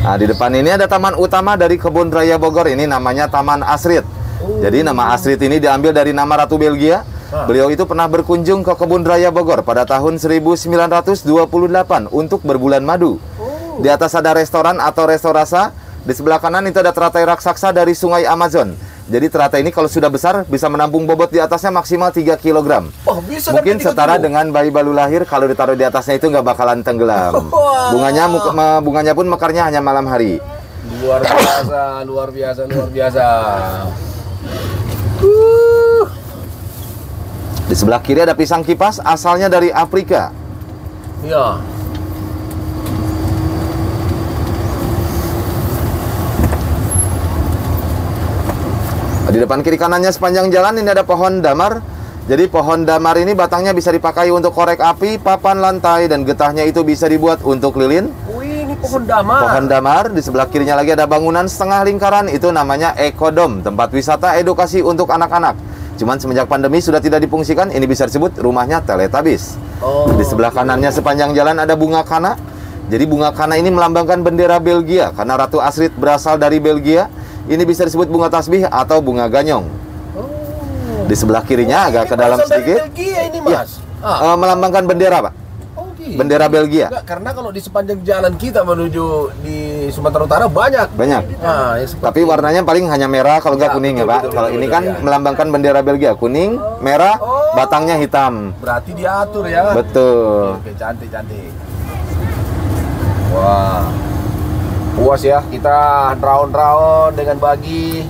Nah, di depan ini ada taman utama dari Kebun Raya Bogor. Ini namanya Taman Astrid. Jadi nama Astrid ini diambil dari nama Ratu Belgia. Beliau itu pernah berkunjung ke Kebun Raya Bogor pada tahun 1928 untuk berbulan madu. Di atas ada restoran atau restorasa. Di sebelah kanan itu ada teratai raksasa dari Sungai Amazon. Jadi teratai ini kalau sudah besar bisa menampung bobot di atasnya maksimal 3 kg. Mungkin setara dengan bayi baru lahir, kalau ditaruh di atasnya itu nggak bakalan tenggelam. Bunganya pun mekarnya hanya malam hari. Luar biasa, luar biasa, luar biasa. Di sebelah kiri ada pisang kipas, asalnya dari Afrika. Iya. Di depan kiri kanannya sepanjang jalan ini ada pohon damar. Jadi pohon damar ini batangnya bisa dipakai untuk korek api, papan lantai, dan getahnya itu bisa dibuat untuk lilin. Wih, ini pohon damar. Pohon damar. Di sebelah kirinya lagi ada bangunan setengah lingkaran, itu namanya Ekodom, tempat wisata edukasi untuk anak-anak. Cuman semenjak pandemi sudah tidak difungsikan, ini bisa disebut rumahnya Teletubbies. Di sebelah kanannya sepanjang jalan ada bunga kana. Jadi bunga kana ini melambangkan bendera Belgia karena Ratu Astrid berasal dari Belgia. Ini bisa disebut bunga tasbih atau bunga ganyong. Di sebelah kirinya agak ke dalam sedikit. Belgia ini, Mas. Ya. Melambangkan bendera, Pak. Bendera Belgia. Enggak, karena kalau di sepanjang jalan kita menuju di Sumatera Utara banyak. Ya, tapi warnanya paling hanya merah, kalau nggak kuning, ya Pak. Kalau ini kan melambangkan bendera Belgia, kuning, merah, batangnya hitam. Berarti diatur ya. Betul. Oke, cantik. Wah. Puas ya, kita round-round dengan bagi.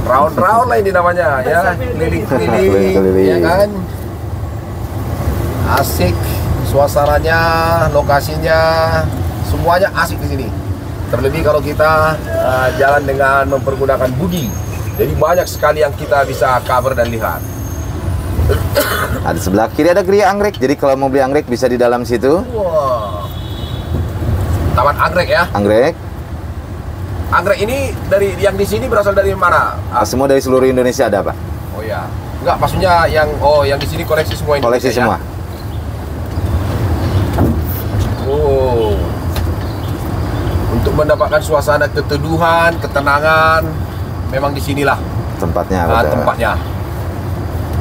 Round-round lah ini namanya ya, keliling-keliling, ya kan. Asik, suasananya, lokasinya, semuanya asik di sini. Terlebih kalau kita jalan dengan mempergunakan buggy, jadi banyak sekali yang kita bisa cover dan lihat. Nah, di sebelah kiri ada geria anggrek, jadi kalau mau beli anggrek bisa di dalam situ. Wow. Taman anggrek ya? Anggrek. Anggrek ini dari yang di sini berasal dari mana? Semua dari seluruh Indonesia ada, Pak. Oh ya. Enggak, maksudnya yang di sini koleksi semua ini. Koleksi semua. Ya? Oh. Untuk mendapatkan suasana keteduhan, ketenangan, memang di sinilah tempatnya. Tempatnya.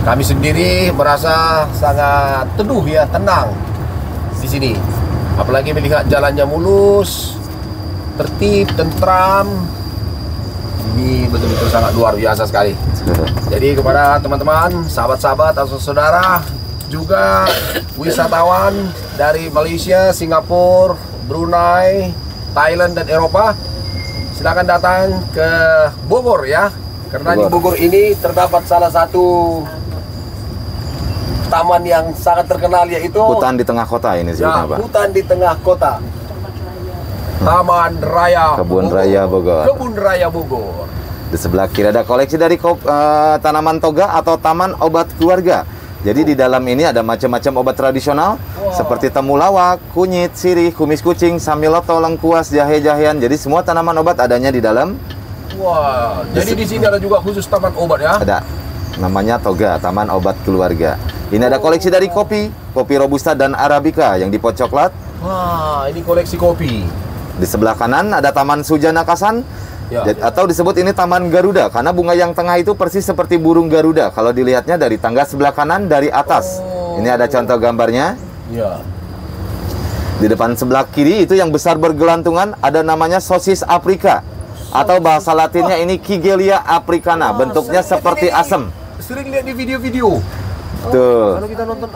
Kami sendiri merasa sangat teduh ya, tenang di sini. Apalagi melihat jalannya mulus, tertib, tentram. Ini betul-betul sangat luar biasa sekali. Jadi kepada teman-teman, sahabat-sahabat atau saudara, juga wisatawan dari Malaysia, Singapura, Brunei, Thailand dan Eropa, silakan datang ke Bogor ya. Karena di Bogor ini terdapat salah satu taman yang sangat terkenal, yaitu hutan di tengah kota ini ya, Pak. Hutan di tengah kota. Taman Raya Kebun Raya Bogor. Kebun Raya Bogor. Di sebelah kiri ada koleksi dari tanaman toga atau taman obat keluarga. Jadi di dalam ini ada macam-macam obat tradisional seperti temulawak, kunyit, sirih, kumis kucing, samiloto, lengkuas, jahe-jahean. Jadi semua tanaman obat adanya di dalam. Wah, jadi di sini ada juga khusus taman obat ya? Ada. Namanya Toga, Taman Obat Keluarga. Ini ada koleksi dari kopi Robusta dan Arabica yang di pot coklat. Wah, ini koleksi kopi. Di sebelah kanan ada Taman Sujanakasan. Ya. Atau disebut ini Taman Garuda karena bunga yang tengah itu persis seperti burung Garuda. Kalau dilihatnya dari tangga sebelah kanan dari atas. Ini ada contoh gambarnya. Ya. Di depan sebelah kiri itu yang besar bergelantungan ada namanya sosis Afrika. Atau bahasa latinnya ini Kigelia africana. Bentuknya seperti asem. Sering lihat di video-video. Tuh,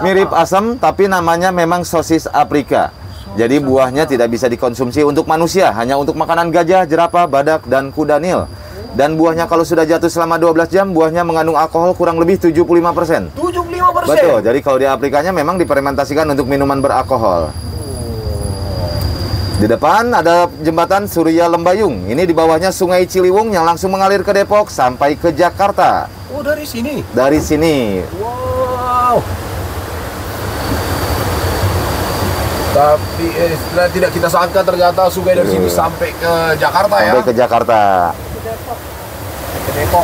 mirip asam tapi namanya memang sosis Afrika. Jadi buahnya tidak bisa dikonsumsi untuk manusia, hanya untuk makanan gajah, jerapah, badak, dan kuda nil. Dan buahnya kalau sudah jatuh selama 12 jam, buahnya mengandung alkohol kurang lebih 75%. 75%? Betul, jadi kalau di Afrikanya memang difermentasikan untuk minuman beralkohol. Di depan ada jembatan Surya Lembayung. Ini di bawahnya Sungai Ciliwung yang langsung mengalir ke Depok sampai ke Jakarta. Oh, dari sini? Dari sini. Wow. Tapi tidak kita sangka ternyata sungai dari sini sampai ke Jakarta ya? Sampai ke Jakarta. Ke Depok.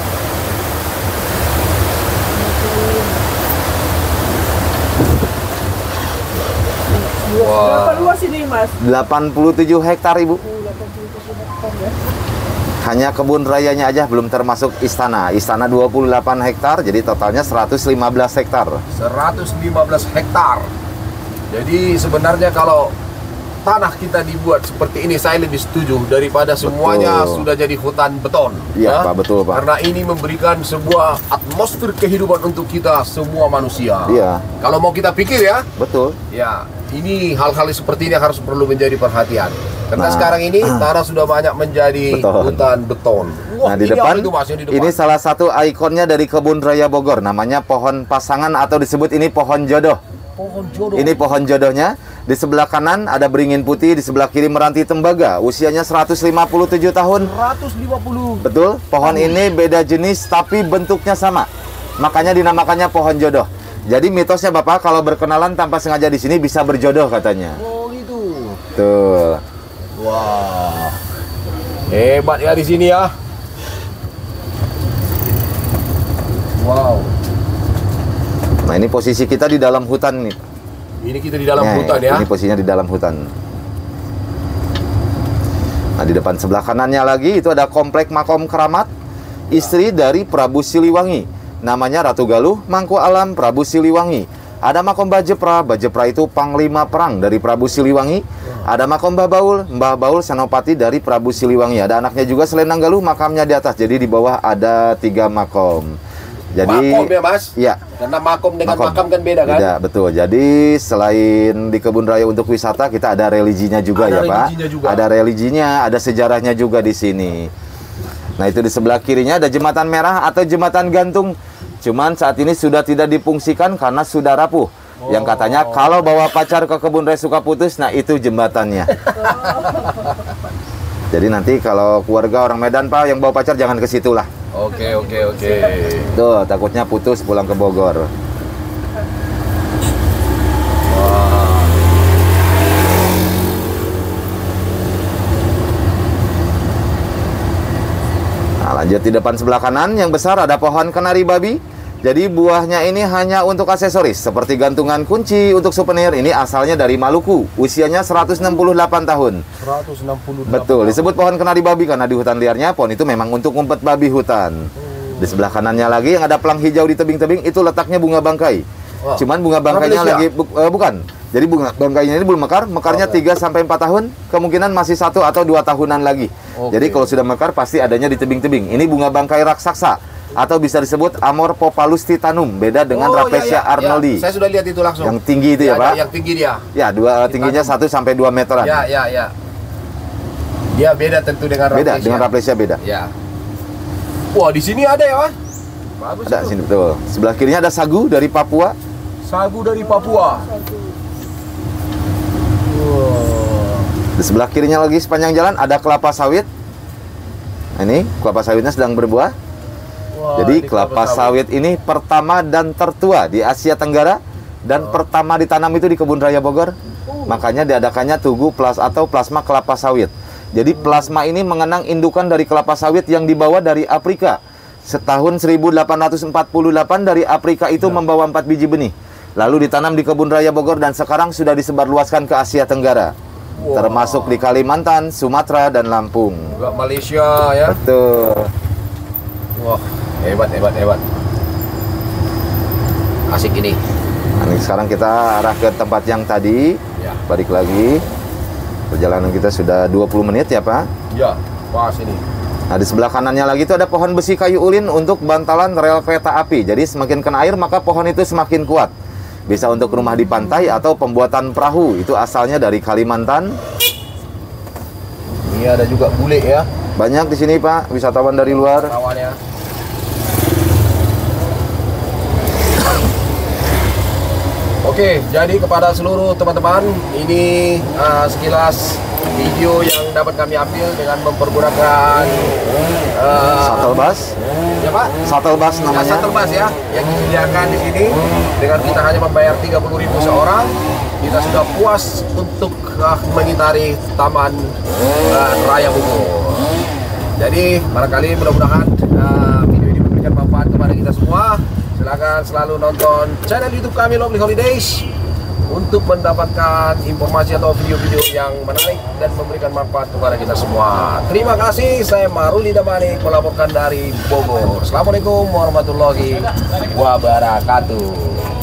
Berapa luas ini, Mas? 87 hektar, Ibu. 87 hektar ya. Hanya kebun rayanya aja, belum termasuk istana. Istana 28 hektar, jadi totalnya 115 hektar. 115 hektar. Jadi sebenarnya kalau tanah kita dibuat seperti ini, saya lebih setuju daripada semuanya sudah jadi hutan beton. Iya, Pak, betul, Pak. Karena ini memberikan sebuah atmosfer kehidupan untuk kita semua manusia. Iya. Kalau mau kita pikir ya, Betul. ya ini hal-hal seperti ini harus perlu menjadi perhatian. Karena Nah, sekarang ini tanah sudah banyak menjadi hutan beton. Nah, di ini depan, apa itu, Mas, yang di depan? ini salah satu ikonnya dari Kebun Raya Bogor, namanya pohon pasangan atau disebut ini pohon jodoh. pohon jodoh. Ini pohon jodohnya. Di sebelah kanan ada beringin putih, di sebelah kiri meranti tembaga. Usianya 157 tahun. 150. Betul, pohon ini beda jenis tapi bentuknya sama. Makanya dinamakannya pohon jodoh. Jadi mitosnya Bapak kalau berkenalan tanpa sengaja di sini bisa berjodoh katanya. Oh gitu. Tuh. Wah. Hebat ya di sini ya. Wow. Nah, ini posisi kita di dalam hutan nih. Ini kita di dalam hutan ya. Ini posisinya di dalam hutan. Nah, di depan sebelah kanannya lagi itu ada komplek makom keramat istri dari Prabu Siliwangi. Namanya Ratu Galuh Mangku Alam Prabu Siliwangi. Ada makom Bajepra. Bajepra itu panglima perang dari Prabu Siliwangi. Ada makom Mbah Baul Senopati dari Prabu Siliwangi. Ada anaknya juga Selendang Galuh, makamnya di atas. Jadi di bawah ada 3 makom. Jadi makom ya Mas? Iya. Karena makom dengan makam kan beda kan? Beda, betul. Jadi selain di kebun raya untuk wisata, kita ada religinya juga, Ada ya Pak. religinya juga. Ada religinya, ada sejarahnya juga di sini. Nah, itu di sebelah kirinya ada jembatan merah atau jembatan gantung. Cuman saat ini sudah tidak difungsikan karena sudah rapuh. Yang katanya kalau bawa pacar ke kebun raya suka putus, nah itu jembatannya. Jadi nanti kalau keluarga orang Medan Pak yang bawa pacar jangan ke situ lah. Oke. Tuh, takutnya putus pulang ke Bogor. Nah, lanjut di depan sebelah kanan yang besar ada pohon kenari babi. Jadi buahnya ini hanya untuk aksesoris seperti gantungan kunci untuk souvenir. Ini asalnya dari Maluku. Usianya 168 tahun. 168. Betul, disebut pohon kenari babi karena di hutan liarnya pohon itu memang untuk ngumpet babi hutan. Di sebelah kanannya lagi yang ada pelang hijau di tebing-tebing itu letaknya bunga bangkai. Wah. Cuman bunga bangkainya lagi bukan. Jadi bunga bangkainya ini belum mekar, mekarnya 3 sampai 4 tahun, kemungkinan masih 1 atau 2 tahunan lagi. Jadi kalau sudah mekar pasti adanya di tebing-tebing. Ini bunga bangkai raksasa atau bisa disebut Amorpopalus titanum, beda dengan Rafflesia arnoldi. Saya sudah lihat itu langsung. Yang tinggi itu ya, Pak? Yang tinggi dia. Ya, tingginya 1 sampai 2 meteran. Ya. Dia beda tentu dengan Rafflesia. Beda dengan Rafflesia beda. Ya. Wah, di sini ada ya, Mas? Bagus Ada itu. sini betul. Sebelah kirinya ada sagu dari Papua. Sagu dari Papua. Di sebelah kirinya lagi sepanjang jalan ada kelapa sawit. Nah, ini kelapa sawitnya sedang berbuah. Wah, Jadi ini kelapa sawit ini pertama dan tertua di Asia Tenggara dan pertama ditanam itu di Kebun Raya Bogor. Makanya diadakannya Tugu atau plasma kelapa sawit. Jadi plasma ini mengenang indukan dari kelapa sawit yang dibawa dari Afrika. Setahun 1848 dari Afrika itu membawa 4 biji benih. Lalu ditanam di Kebun Raya Bogor dan sekarang sudah disebarluaskan ke Asia Tenggara. Termasuk di Kalimantan, Sumatera, dan Lampung. Juga Malaysia ya. Betul. Wah, hebat. Asik ini. Nah, ini sekarang kita arah ke tempat yang tadi. Ya. Balik lagi. Perjalanan kita sudah 20 menit ya Pak. Ya, pas ini. Nah, di sebelah kanannya lagi itu ada pohon besi kayu ulin untuk bantalan rel kereta api. Jadi semakin kena air maka pohon itu semakin kuat. Bisa untuk rumah di pantai atau pembuatan perahu. Itu asalnya dari Kalimantan. Ini ada juga bule ya. Banyak di sini Pak, wisatawan dari luar. Kawannya. Oke, jadi kepada seluruh teman-teman, ini sekilas video yang dapat kami ambil dengan mempergunakan Shuttle bus. ya Pak? Shuttle bus namanya. Shuttle bus ya, yang disediakan di sini dengan kita hanya membayar 30.000 seorang, kita sudah puas untuk mengitari Taman Raya Bogor. Jadi barangkali mudah-mudahan video ini memberikan manfaat kepada kita semua. Silakan selalu nonton channel YouTube kami Lovely Holidays untuk mendapatkan informasi atau video-video yang menarik dan memberikan manfaat kepada kita semua. Terima kasih, saya Maruli Damani melaporkan dari Bogor. Assalamualaikum warahmatullahi wabarakatuh.